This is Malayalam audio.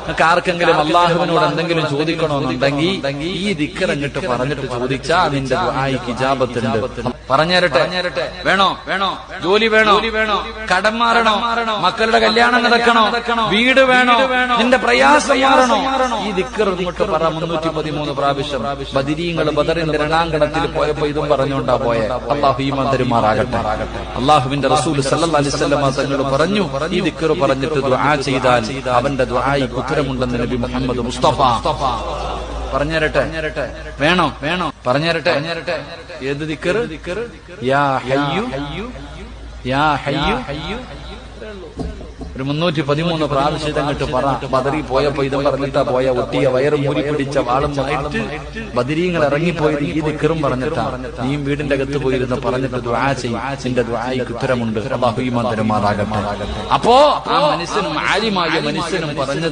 നിങ്ങൾക്ക് ആർക്കെങ്കിലും അള്ളാഹുവിനോട് എന്തെങ്കിലും ചോദിക്കണമെന്നുണ്ടെങ്കിൽ ഈ ദിക്ർ അങ്ങോട്ട് പറഞ്ഞിട്ട് ചോദിച്ചാൽ നിന്റെ ദുആയ്ക്ക് ഇജാബത്തുണ്ട്. പറഞ്ഞുതരട്ടെ? വേണോ? ജോലി വേണോ? കടം മാറണോ? മക്കളുടെ കല്യാണം നടക്കണോ? വീട് വേണോ? നിന്റെ പ്രയാസം മാറണോ? ഈ ദിക്ർ ഇങ്ങോട്ട് പറ 313 പ്രാവശ്യം. ബദരീങ്ങൾ ബദറിന്റെ രണാങ്കണത്തിൽ പോയപ്പോ ഇതും പറഞ്ഞുകൊണ്ടാ പോയെ. അള്ളാഹു ഈമാൻ തരുമാറാകട്ടെ. അള്ളാഹുവിന്റെ റസൂൽ സല്ലല്ലാഹു അലൈഹി വസല്ലം തങ്ങൾ പറഞ്ഞു, ഈ ദിക്ർ പറഞ്ഞിട്ട് ദുആ ചെയ്താൽ അവന്റെ ദുആയ്ക്ക് ഉത്തരമുണ്ടെന്ന് നബി മുഹമ്മദ് മുസ്തഫ. പറഞ്ഞുതരട്ടെ? വേണോ? പറഞ്ഞുതരട്ടെ? ഏത് ദിക്ർ? യാ ഹയ്യു യാ ഹയ്യു. ഒരു 313 പ്രാവശ്യം അങ്ങോട്ട് പറ. ബദറി പോയപ്പോ ഇതും പറഞ്ഞിട്ടാ പോയ. ഒട്ടിയ വയറ് മൂരി പിടിച്ച വാളും ആയിട്ട് ബദരീങ്ങൾ ഇറങ്ങിപ്പോയത് ഈ ദിക്റും പറഞ്ഞിട്ടാ. നീയും വീടിന്റെ അകത്ത് പോയിരുന്ന് പറഞ്ഞിട്ട് ദുആ ചെയ്യും. നിന്റെ ദുആയ്ക്ക് ഉത്തരമുണ്ട്. അല്ലാഹു ഈമാൻ തരുമാറാകട്ടെ. അപ്പോ ആ മനുഷ്യനും ആലിമായ മനുഷ്യനും പറഞ്ഞത്